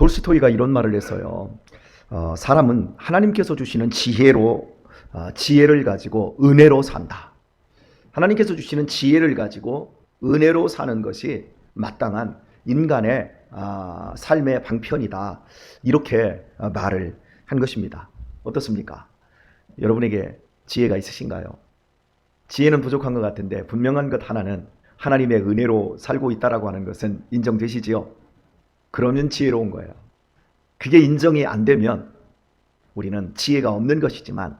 톨스토이가 이런 말을 했어요. 사람은 하나님께서 주시는 지혜를 가지고 은혜로 산다. 하나님께서 주시는 지혜를 가지고 은혜로 사는 것이 마땅한 인간의 삶의 방편이다. 이렇게 말을 한 것입니다. 어떻습니까? 여러분에게 지혜가 있으신가요? 지혜는 부족한 것 같은데 분명한 것 하나는 하나님의 은혜로 살고 있다라고 하는 것은 인정되시지요? 그러면 지혜로운 거예요. 그게 인정이 안 되면 우리는 지혜가 없는 것이지만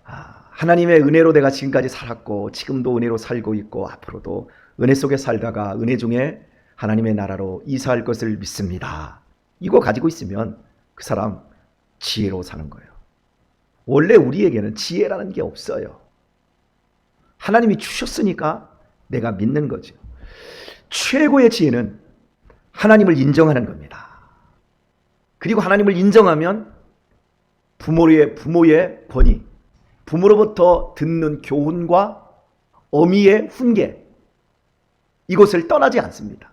하나님의 은혜로 내가 지금까지 살았고 지금도 은혜로 살고 있고 앞으로도 은혜 속에 살다가 은혜 중에 하나님의 나라로 이사할 것을 믿습니다. 이거 가지고 있으면 그 사람 지혜로 사는 거예요. 원래 우리에게는 지혜라는 게 없어요. 하나님이 주셨으니까 내가 믿는 거죠. 최고의 지혜는 하나님을 인정하는 겁니다. 그리고 하나님을 인정하면 부모의 권위, 부모로부터 듣는 교훈과 어미의 훈계, 이것을 떠나지 않습니다.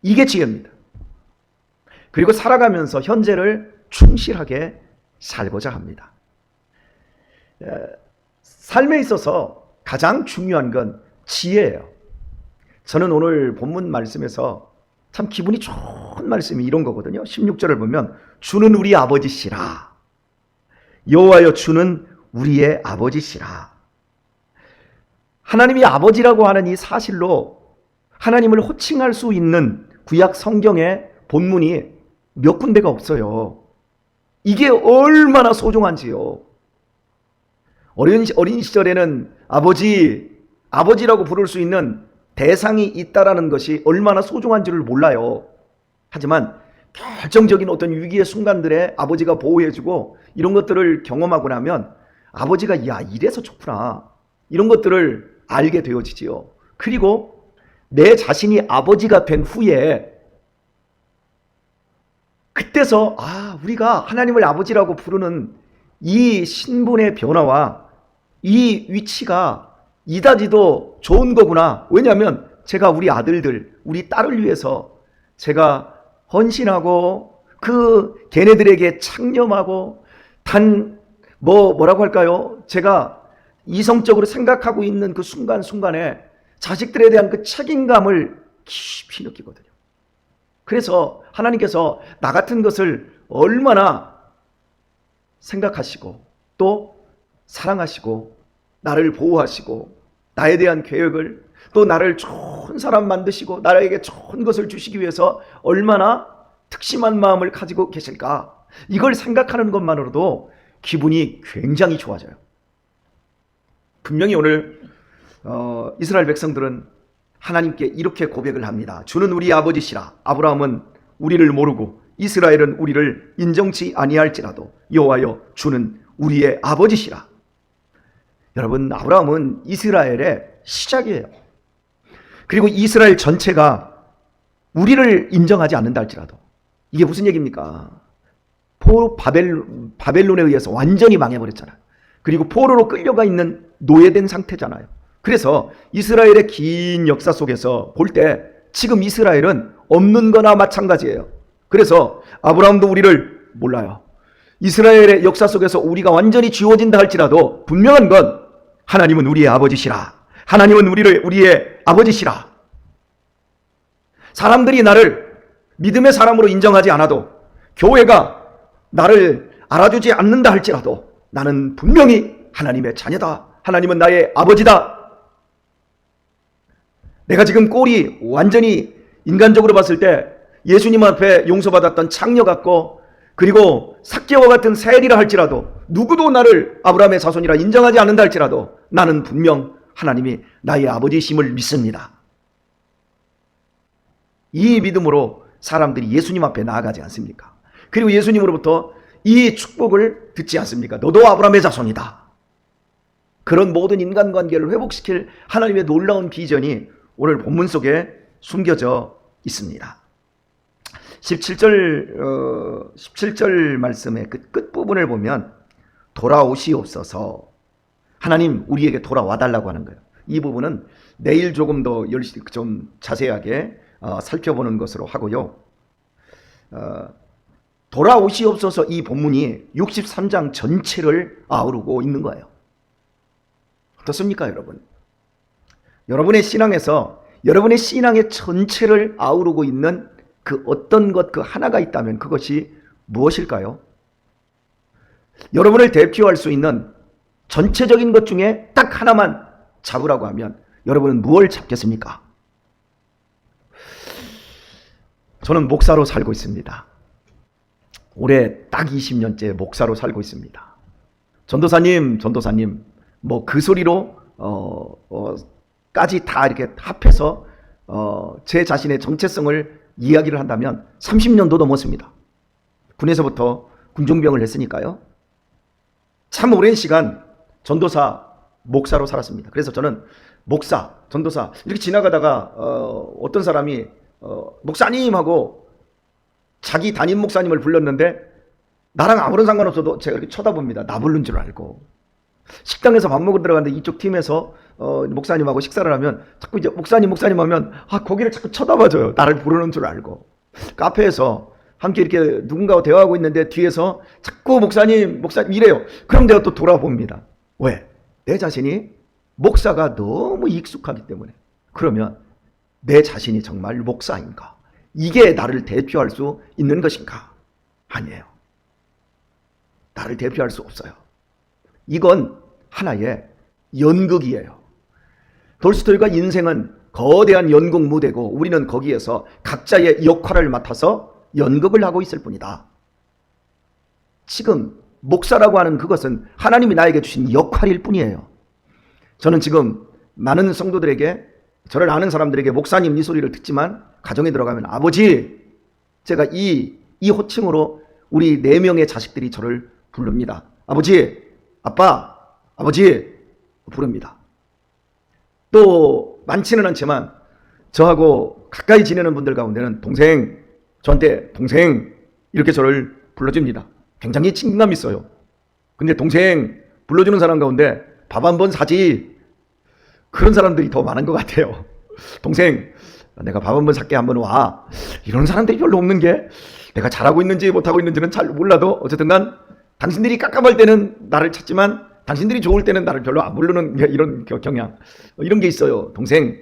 이게 지혜입니다. 그리고 살아가면서 현재를 충실하게 살고자 합니다. 삶에 있어서 가장 중요한 건 지혜예요. 저는 오늘 본문 말씀에서 참 기분이 좋은 말씀이 이런 거거든요. 16절을 보면 주는 우리 아버지시라. 여호와여 주는 우리의 아버지시라. 하나님이 아버지라고 하는 이 사실로 하나님을 호칭할 수 있는 구약 성경의 본문이 몇 군데가 없어요. 이게 얼마나 소중한지요. 어린 시절에는 아버지라고 부를 수 있는 대상이 있다라는 것이 얼마나 소중한지를 몰라요. 하지만 결정적인 어떤 위기의 순간들에 아버지가 보호해주고 이런 것들을 경험하고 나면 아버지가 야 이래서 좋구나 이런 것들을 알게 되어지지요. 그리고 내 자신이 아버지가 된 후에 그때서 우리가 하나님을 아버지라고 부르는 이 신분의 변화와 이 위치가 이다지도 좋은 거구나. 왜냐하면 제가 우리 아들들, 우리 딸을 위해서 제가 헌신하고 그 걔네들에게 창념하고 뭐라고 할까요? 제가 이성적으로 생각하고 있는 그 순간순간에 자식들에 대한 그 책임감을 깊이 느끼거든요. 그래서 하나님께서 나 같은 것을 얼마나 생각하시고 또 사랑하시고 나를 보호하시고 나에 대한 계획을 또 나를 좋은 사람 만드시고 나에게 좋은 것을 주시기 위해서 얼마나 특심한 마음을 가지고 계실까? 이걸 생각하는 것만으로도 기분이 굉장히 좋아져요. 분명히 오늘 이스라엘 백성들은 하나님께 이렇게 고백을 합니다. 주는 우리 아버지시라. 아브라함은 우리를 모르고 이스라엘은 우리를 인정치 아니할지라도 여호와여 주는 우리의 아버지시라. 여러분, 아브라함은 이스라엘의 시작이에요. 그리고 이스라엘 전체가 우리를 인정하지 않는다 할지라도 이게 무슨 얘기입니까? 바벨론에 의해서 완전히 망해버렸잖아요. 그리고 포로로 끌려가 있는 노예된 상태잖아요. 그래서 이스라엘의 긴 역사 속에서 볼 때 지금 이스라엘은 없는 거나 마찬가지예요. 그래서 아브라함도 우리를 몰라요. 이스라엘의 역사 속에서 우리가 완전히 지워진다 할지라도 분명한 건 하나님은 우리의 아버지시라. 하나님은 우리의 아버지시라. 사람들이 나를 믿음의 사람으로 인정하지 않아도 교회가 나를 알아주지 않는다 할지라도 나는 분명히 하나님의 자녀다. 하나님은 나의 아버지다. 내가 지금 꼴이 완전히 인간적으로 봤을 때 예수님 앞에 용서받았던 창녀 같고 그리고 삭개와 같은 세리라 할지라도 누구도 나를 아브라함의 자손이라 인정하지 않는다 할지라도 나는 분명 하나님이 나의 아버지심을 믿습니다. 이 믿음으로 사람들이 예수님 앞에 나아가지 않습니까? 그리고 예수님으로부터 이 축복을 듣지 않습니까? 너도 아브라함의 자손이다. 그런 모든 인간관계를 회복시킬 하나님의 놀라운 비전이 오늘 본문 속에 숨겨져 있습니다. 17절 말씀의 그 끝부분을 보면 돌아오시옵소서. 하나님 우리에게 돌아와 달라고 하는 거예요. 이 부분은 내일 조금 더 좀 자세하게 살펴보는 것으로 하고요. 돌아오시옵소서 이 본문이 63장 전체를 아우르고 있는 거예요. 어떻습니까, 여러분? 여러분의 신앙에서 여러분의 신앙의 전체를 아우르고 있는 그 어떤 것 그 하나가 있다면 그것이 무엇일까요? 여러분을 대표할 수 있는 전체적인 것 중에 딱 하나만 잡으라고 하면 여러분은 무엇을 잡겠습니까? 저는 목사로 살고 있습니다. 올해 딱 20년째 목사로 살고 있습니다. 전도사님, 뭐 그 소리로 까지 다 이렇게 합해서 제 자신의 정체성을 이야기를 한다면 30년도 넘었습니다. 군에서부터 군종병을 했으니까요. 참 오랜 시간 전도사, 목사로 살았습니다. 그래서 저는 목사, 전도사 이렇게 지나가다가 어떤 사람이 목사님 하고 자기 담임 목사님을 불렀는데 나랑 아무런 상관없어도 제가 이렇게 쳐다봅니다. 나 부른 줄 알고. 식당에서 밥 먹으러 들어갔는데 이쪽 팀에서 목사님하고 식사를 하면 자꾸 이제 목사님 하면 거기를 자꾸 쳐다봐줘요. 나를 부르는 줄 알고. 카페에서 함께 이렇게 누군가와 대화하고 있는데 뒤에서 자꾸 목사님 이래요. 그럼 내가 또 돌아봅니다. 왜? 내 자신이 목사가 너무 익숙하기 때문에. 그러면 내 자신이 정말 목사인가? 이게 나를 대표할 수 있는 것인가? 아니에요. 나를 대표할 수 없어요. 이건 하나의 연극이에요. 돌스토이가 인생은 거대한 연극 무대고 우리는 거기에서 각자의 역할을 맡아서 연극을 하고 있을 뿐이다. 지금 목사라고 하는 그것은 하나님이 나에게 주신 역할일 뿐이에요. 저는 지금 많은 성도들에게, 저를 아는 사람들에게 목사님 이 소리를 듣지만 가정에 들어가면 아버지, 제가 이 호칭으로 우리 4명의 자식들이 저를 부릅니다. 아버지, 아빠, 아버지 부릅니다. 또 많지는 않지만 저하고 가까이 지내는 분들 가운데는 동생, 저한테 동생 이렇게 저를 불러줍니다. 굉장히 친근감이 있어요. 근데 동생 불러주는 사람 가운데 밥 한 번 사지, 그런 사람들이 더 많은 것 같아요. 동생, 내가 밥 한 번 살게, 한번 와. 이런 사람들이 별로 없는 게, 내가 잘하고 있는지 못하고 있는지는 잘 몰라도 어쨌든 간 당신들이 깝깝할 때는 나를 찾지만 당신들이 좋을 때는 나를 별로 안 부르는 이런 경향, 이런 게 있어요. 동생.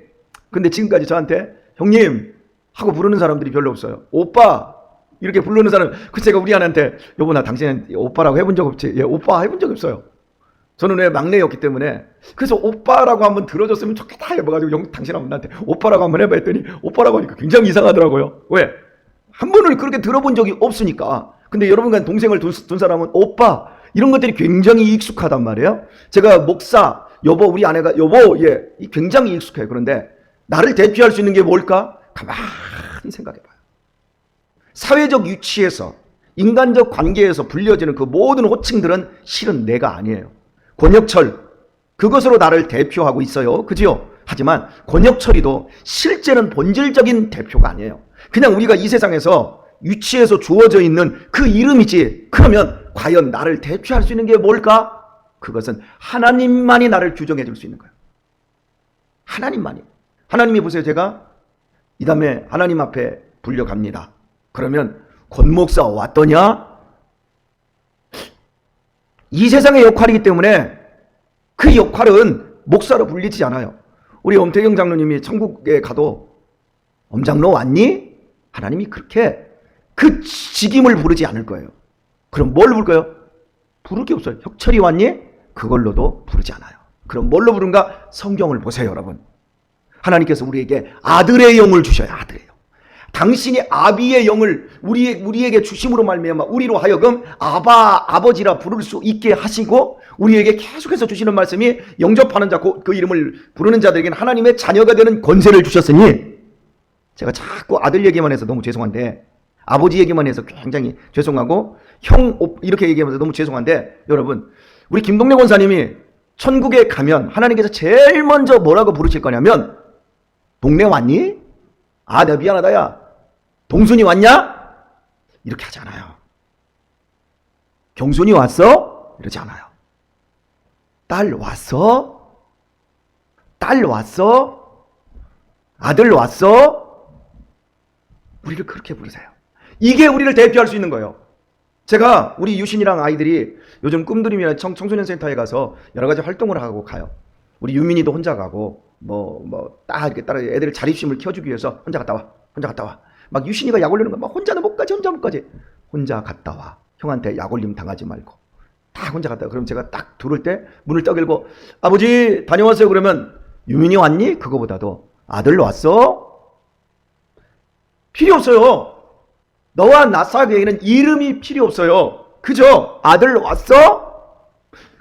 근데 지금까지 저한테 형님 하고 부르는 사람들이 별로 없어요. 오빠 이렇게 부르는 사람, 그 제가 우리 아내한테 여보 나 당신은 오빠라고 해본 적 없지? 예, 오빠 해본 적 없어요. 저는 왜 막내였기 때문에. 그래서 오빠라고 한번 들어줬으면 좋겠다 해봐가지고 당신 나한테 오빠라고 한번 해봐 했더니 오빠라고 하니까 굉장히 이상하더라고요. 왜? 한 번을 그렇게 들어본 적이 없으니까. 근데 여러분과 동생을 둔 사람은 오빠 이런 것들이 굉장히 익숙하단 말이에요. 제가 목사, 여보, 우리 아내가 여보, 예, 굉장히 익숙해요. 그런데 나를 대표할 수 있는 게 뭘까? 가만히 생각해봐요. 사회적 위치에서, 인간적 관계에서 불려지는 그 모든 호칭들은 실은 내가 아니에요. 권혁철, 그것으로 나를 대표하고 있어요. 그죠? 하지만 권혁철이도 실제는 본질적인 대표가 아니에요. 그냥 우리가 이 세상에서 위치에서 주어져 있는 그 이름이지. 그러면 과연 나를 대표할 수 있는 게 뭘까? 그것은 하나님만이 나를 규정해 줄 수 있는 거예요. 하나님만이. 하나님이 보세요. 제가 이 다음에 하나님 앞에 불려갑니다. 그러면 권 목사 왔더냐? 이 세상의 역할이기 때문에 그 역할은 목사로 불리지 않아요. 우리 엄태경 장로님이 천국에 가도 엄장로 왔니? 하나님이 그렇게 그 직임을 부르지 않을 거예요. 그럼 뭘 부를까요? 부를 게 없어요. 혁철이 왔니? 그걸로도 부르지 않아요. 그럼 뭘로 부른가? 성경을 보세요, 여러분. 하나님께서 우리에게 아들의 영을 주셔요. 아들의 영. 당신이 아비의 영을 우리에게 주심으로 말미암아 우리로 하여금 아버지라 부를 수 있게 하시고, 우리에게 계속해서 주시는 말씀이 영접하는 자, 그 이름을 부르는 자들에게는 하나님의 자녀가 되는 권세를 주셨으니, 제가 자꾸 아들 얘기만 해서 너무 죄송한데, 아버지 얘기만 해서 굉장히 죄송하고, 형 이렇게 얘기하면서 너무 죄송한데, 여러분, 우리 김동래 권사님이 천국에 가면 하나님께서 제일 먼저 뭐라고 부르실 거냐면, 동네 왔니? 아, 내가 미안하다, 야. 동순이 왔냐? 이렇게 하지 않아요. 경순이 왔어? 이러지 않아요. 딸 왔어? 딸 왔어? 아들 왔어? 우리를 그렇게 부르세요. 이게 우리를 대표할 수 있는 거예요. 제가 우리 유신이랑 아이들이 요즘 꿈드림이나 청소년 센터에 가서 여러 가지 활동을 하고 가요. 우리 유민이도 혼자 가고 딱 이렇게 따라 애들 자립심을 키워주기 위해서 혼자 갔다 와. 막 유신이가 약 올리는 거 막 혼자 못 가지. 혼자 갔다 와. 형한테 약 올림 당하지 말고. 다 혼자 갔다 와. 그럼 제가 딱 들을 때 문을 딱 열고 아버지 다녀왔어요. 그러면 유민이 왔니? 그거보다도 아들 왔어? 필요 없어요. 너와 나 사이에는 이름이 필요 없어요. 그죠? 아들 왔어?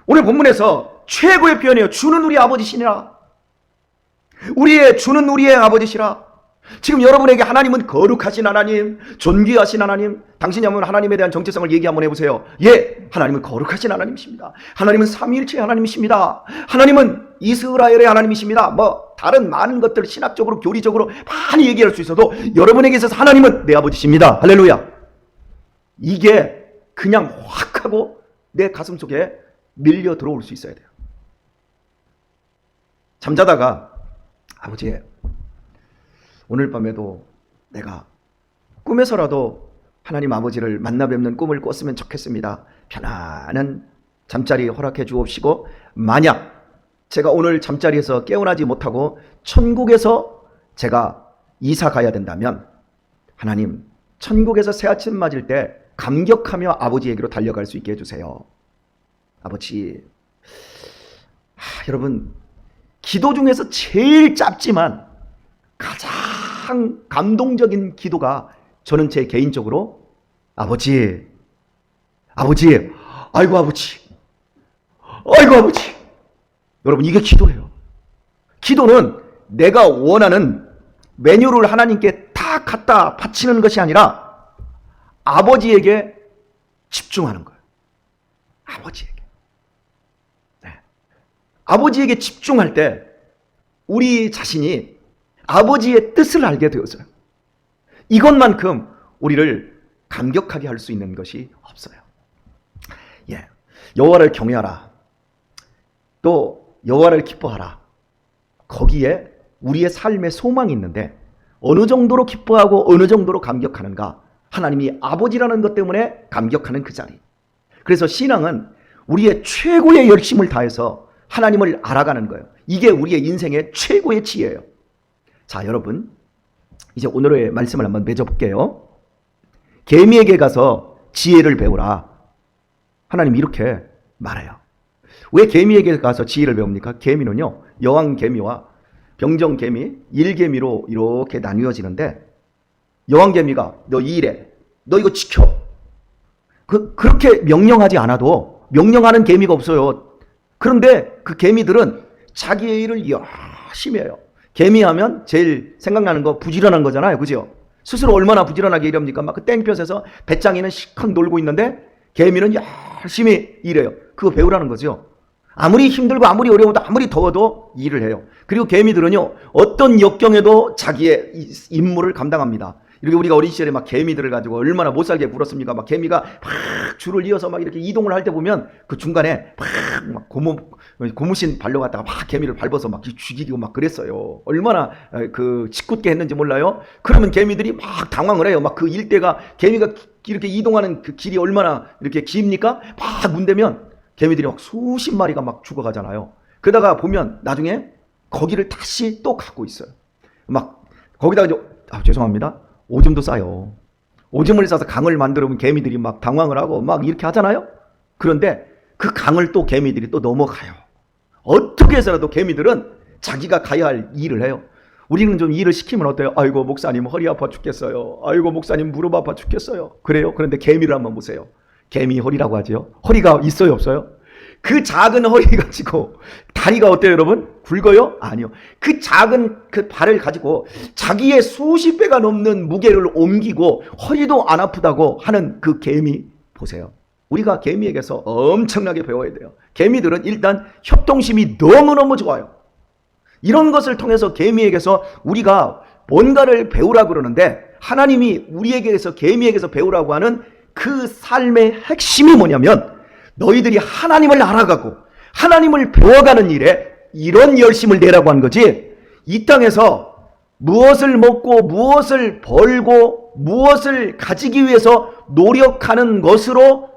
오늘 본문에서 최고의 표현이에요. 주는 우리 아버지시니라. 주는 우리의 아버지시라. 지금 여러분에게 하나님은 거룩하신 하나님, 존귀하신 하나님, 당신이 한번 하나님에 대한 정체성을 얘기 한번 해보세요. 예, 하나님은 거룩하신 하나님이십니다. 하나님은 삼위일체의 하나님이십니다. 하나님은 이스라엘의 하나님이십니다. 다른 많은 것들 신학적으로 교리적으로 많이 얘기할 수 있어도 여러분에게 있어서 하나님은 내 아버지십니다. 할렐루야. 이게 그냥 확 하고 내 가슴 속에 밀려 들어올 수 있어야 돼요. 잠자다가 아버지 오늘 밤에도 내가 꿈에서라도 하나님 아버지를 만나 뵙는 꿈을 꿨으면 좋겠습니다. 편안한 잠자리 허락해 주옵시고, 만약 제가 오늘 잠자리에서 깨어나지 못하고 천국에서 제가 이사 가야 된다면 하나님 천국에서 새아침 맞을 때 감격하며 아버지에게로 달려갈 수 있게 해주세요. 아버지, 여러분 기도 중에서 제일 짧지만 가장 감동적인 기도가 저는 제 개인적으로 아버지, 아이고 아버지, 여러분 이게 기도예요. 기도는 내가 원하는 메뉴를 하나님께 다 갖다 바치는 것이 아니라 아버지에게 집중하는 거예요. 아버지에게. 네. 아버지에게 집중할 때 우리 자신이 아버지의 뜻을 알게 되었어요. 이것만큼 우리를 감격하게 할 수 있는 것이 없어요. 예, 여호와를 경외하라. 또 여호와를 기뻐하라. 거기에 우리의 삶의 소망이 있는데 어느 정도로 기뻐하고 어느 정도로 감격하는가? 하나님이 아버지라는 것 때문에 감격하는 그 자리. 그래서 신앙은 우리의 최고의 열심을 다해서 하나님을 알아가는 거예요. 이게 우리의 인생의 최고의 지혜예요. 자, 여러분 이제 오늘의 말씀을 한번 맺어볼게요. 개미에게 가서 지혜를 배우라. 하나님 이렇게 말해요. 왜 개미에게 가서 지혜를 배웁니까? 개미는요, 여왕개미와 병정개미, 일개미로 이렇게 나뉘어지는데, 여왕개미가 너 이 일해, 너 이거 지켜. 그렇게 명령하지 않아도 명령하는 개미가 없어요. 그런데 그 개미들은 자기의 일을 열심히 해요. 개미하면 제일 생각나는 거 부지런한 거잖아요. 그죠? 스스로 얼마나 부지런하게 일합니까? 막 그 땡볕에서 배짱이는 실컷 놀고 있는데 개미는 열심히 일해요. 그거 배우라는 거죠. 아무리 힘들고 아무리 어려워도 아무리 더워도 일을 해요. 그리고 개미들은요, 어떤 역경에도 자기의 임무를 감당합니다. 이렇게 우리가 어린 시절에 막 개미들을 가지고 얼마나 못 살게 굴었습니까? 막 개미가 막 줄을 이어서 막 이렇게 이동을 할 때 보면 그 중간에 막 고무신 발려갔다가 막 개미를 밟아서 막 죽이고 막 그랬어요. 얼마나 그 짓궂게 했는지 몰라요? 그러면 개미들이 막 당황을 해요. 막 그 일대가 개미가 이렇게 이동하는 그 길이 얼마나 이렇게 깁니까? 막 문대면 개미들이 막 수십 마리가 막 죽어가잖아요. 그러다가 보면 나중에 거기를 다시 또 갖고 있어요. 막 거기다가 이제 죄송합니다. 오줌도 싸요. 오줌을 싸서 강을 만들면 개미들이 막 당황을 하고 막 이렇게 하잖아요. 그런데 그 강을 또 개미들이 또 넘어가요. 어떻게 해서라도 개미들은 자기가 가야 할 일을 해요. 우리는 좀 일을 시키면 어때요? 아이고 목사님 허리 아파 죽겠어요. 아이고 목사님 무릎 아파 죽겠어요. 그래요? 그런데 개미를 한번 보세요. 개미 허리라고 하죠. 허리가 있어요, 없어요? 그 작은 허리 가지고 다리가 어때요, 여러분? 굵어요? 아니요. 그 작은 그 발을 가지고 자기의 수십 배가 넘는 무게를 옮기고 허리도 안 아프다고 하는 그 개미 보세요. 우리가 개미에게서 엄청나게 배워야 돼요. 개미들은 일단 협동심이 너무너무 좋아요. 이런 것을 통해서 개미에게서 우리가 뭔가를 배우라고 그러는데, 하나님이 우리에게서 개미에게서 배우라고 하는 그 삶의 핵심이 뭐냐면, 너희들이 하나님을 알아가고 하나님을 배워가는 일에 이런 열심을 내라고 하는 거지, 이 땅에서 무엇을 먹고 무엇을 벌고 무엇을 가지기 위해서 노력하는 것으로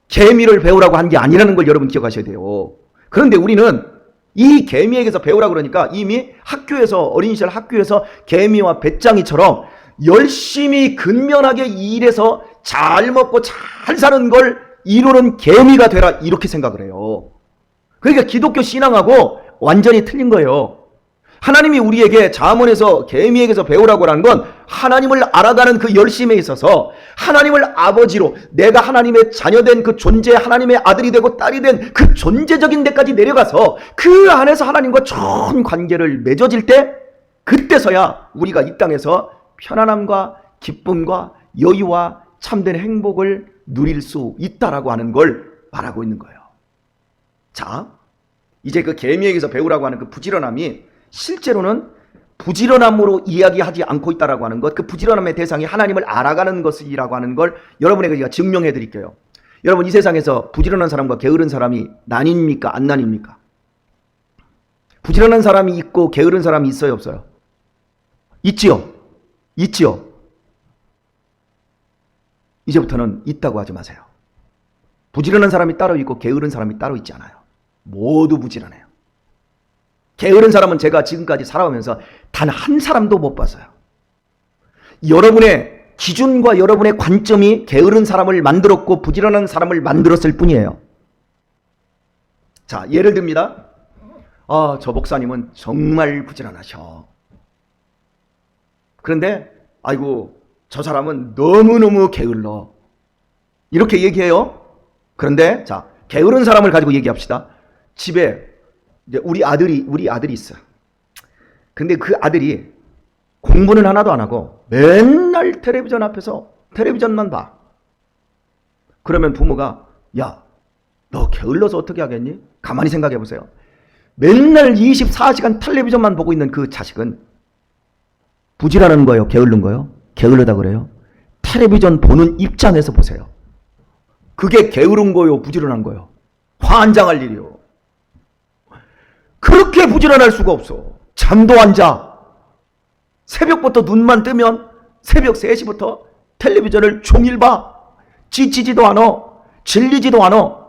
계미를 배우라고 한 게 아니라는 걸 여러분 기억하셔야 돼요. 그런데 우리는 이 계미에게서 배우라고 그러니까 이미 학교에서, 어린 시절 학교에서 계미와 배짱이처럼 열심히 근면하게 일해서 잘 먹고 잘 사는 걸 이루는 계미가 되라, 이렇게 생각을 해요. 그러니까 기독교 신앙하고 완전히 틀린 거예요. 하나님이 우리에게 잠언에서, 계미에게서 배우라고 하는 건 하나님을 알아가는 그 열심에 있어서 하나님을 아버지로, 내가 하나님의 자녀된 그 존재, 하나님의 아들이 되고 딸이 된 그 존재적인 데까지 내려가서 그 안에서 하나님과 좋은 관계를 맺어질 때, 그때서야 우리가 이 땅에서 편안함과 기쁨과 여유와 참된 행복을 누릴 수 있다라고 하는 걸 말하고 있는 거예요. 자, 이제 그 계미에게서 배우라고 하는 그 부지런함이 실제로는 부지런함으로 이야기하지 않고 있다라고 하는 것, 그 부지런함의 대상이 하나님을 알아가는 것이라고 하는 걸 여러분에게 제가 증명해 드릴게요. 여러분, 이 세상에서 부지런한 사람과 게으른 사람이 나뉩니까? 안 나뉩니까? 부지런한 사람이 있고 게으른 사람이 있어요, 없어요? 있지요? 있지요? 이제부터는 있다고 하지 마세요. 부지런한 사람이 따로 있고 게으른 사람이 따로 있지 않아요. 모두 부지런해요. 게으른 사람은 제가 지금까지 살아오면서 단 한 사람도 못 봤어요. 여러분의 기준과 여러분의 관점이 게으른 사람을 만들었고 부지런한 사람을 만들었을 뿐이에요. 자, 예를 듭니다. 저 목사님은 정말 부지런하셔. 그런데 아이고, 저 사람은 너무너무 게을러. 이렇게 얘기해요. 그런데 자, 게으른 사람을 가지고 얘기합시다. 집에 이제 우리 아들이 있어. 근데 그 아들이 공부는 하나도 안 하고 맨날 텔레비전 앞에서 텔레비전만 봐. 그러면 부모가, 야, 너 게을러서 어떻게 하겠니? 가만히 생각해 보세요. 맨날 24시간 텔레비전만 보고 있는 그 자식은 부지런한 거예요? 게으른 거예요? 게을르다 그래요? 텔레비전 보는 입장에서 보세요. 그게 게으른 거요, 부지런한 거요? 환장할 일이요. 그렇게 부지런할 수가 없어. 잠도 안 자. 새벽부터 눈만 뜨면 새벽 3시부터 텔레비전을 종일 봐. 지치지도 않아. 질리지도 않아.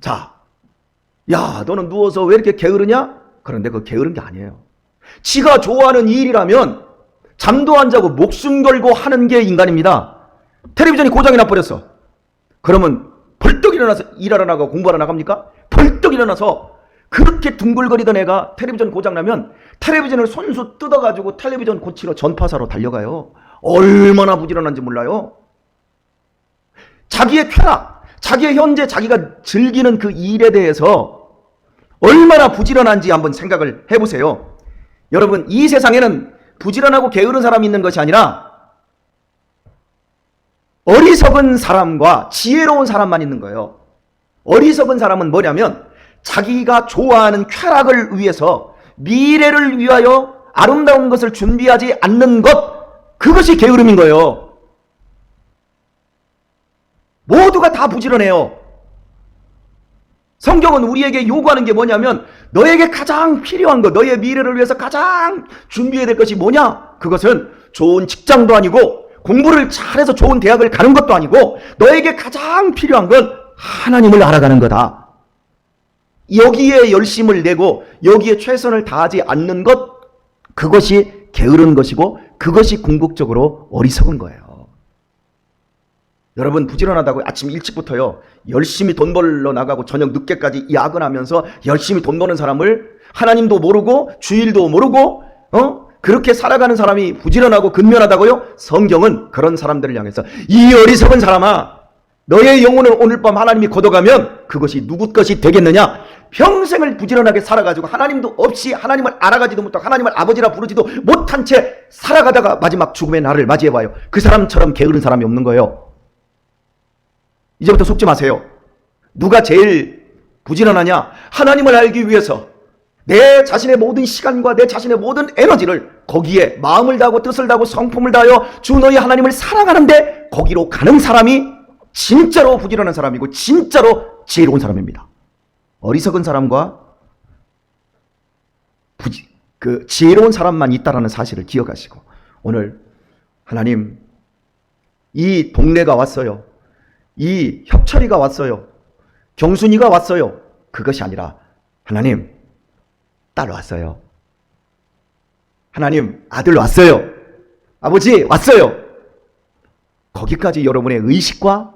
자, 야, 너는 누워서 왜 이렇게 게으르냐? 그런데 그거 게으른 게 아니에요. 지가 좋아하는 일이라면 잠도 안 자고 목숨 걸고 하는 게 인간입니다. 텔레비전이 고장이 나버렸어. 그러면 벌떡 일어나서 일하러 나가고 공부하러 나갑니까? 벌떡 일어나서, 그렇게 둥글거리던 애가 텔레비전 고장나면 텔레비전을 손수 뜯어가지고 텔레비전 고치러 전파사로 달려가요. 얼마나 부지런한지 몰라요. 자기의 쾌락, 자기의 현재 자기가 즐기는 그 일에 대해서 얼마나 부지런한지 한번 생각을 해보세요. 여러분, 이 세상에는 부지런하고 게으른 사람이 있는 것이 아니라 어리석은 사람과 지혜로운 사람만 있는 거예요. 어리석은 사람은 뭐냐면 자기가 좋아하는 쾌락을 위해서, 미래를 위하여 아름다운 것을 준비하지 않는 것, 그것이 게으름인 거예요. 모두가 다 부지런해요. 성경은 우리에게 요구하는 게 뭐냐면, 너에게 가장 필요한 것, 너의 미래를 위해서 가장 준비해야 될 것이 뭐냐? 그것은 좋은 직장도 아니고 공부를 잘해서 좋은 대학을 가는 것도 아니고, 너에게 가장 필요한 건 하나님을 알아가는 거다. 여기에 열심을 내고 여기에 최선을 다하지 않는 것, 그것이 게으른 것이고 그것이 궁극적으로 어리석은 거예요. 여러분, 부지런하다고 아침 일찍부터요 열심히 돈 벌러 나가고 저녁 늦게까지 야근하면서 열심히 돈 버는 사람을 하나님도 모르고 주일도 모르고 그렇게 살아가는 사람이 부지런하고 근면하다고요? 성경은 그런 사람들을 향해서, 이 어리석은 사람아, 너의 영혼을 오늘 밤 하나님이 걷어가면 그것이 누구 것이 되겠느냐? 평생을 부지런하게 살아가지고 하나님도 없이 하나님을 알아가지도 못하고 하나님을 아버지라 부르지도 못한 채 살아가다가 마지막 죽음의 날을 맞이해봐요. 그 사람처럼 게으른 사람이 없는 거예요. 이제부터 속지 마세요. 누가 제일 부지런하냐? 하나님을 알기 위해서 내 자신의 모든 시간과 내 자신의 모든 에너지를 거기에 마음을 다하고 뜻을 다하고 성품을 다하여 주 너희 하나님을 사랑하는데 거기로 가는 사람이 진짜로 부지런한 사람이고 진짜로 지혜로운 사람입니다. 어리석은 사람과 그 지혜로운 사람만 있다라는 사실을 기억하시고 오늘 하나님 이 동네가 왔어요. 이 협철이가 왔어요. 경순이가 왔어요. 그것이 아니라 하나님 딸 왔어요. 하나님 아들 왔어요. 아버지 왔어요. 거기까지 여러분의 의식과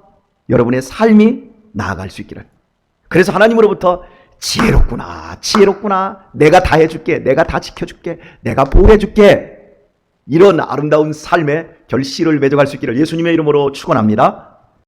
여러분의 삶이 나아갈 수 있기를. 그래서 하나님으로부터 지혜롭구나, 지혜롭구나, 내가 다 해줄게, 내가 다 지켜줄게, 내가 보호해줄게, 이런 아름다운 삶의 결실을 맺어갈 수 있기를 예수님의 이름으로 축원합니다.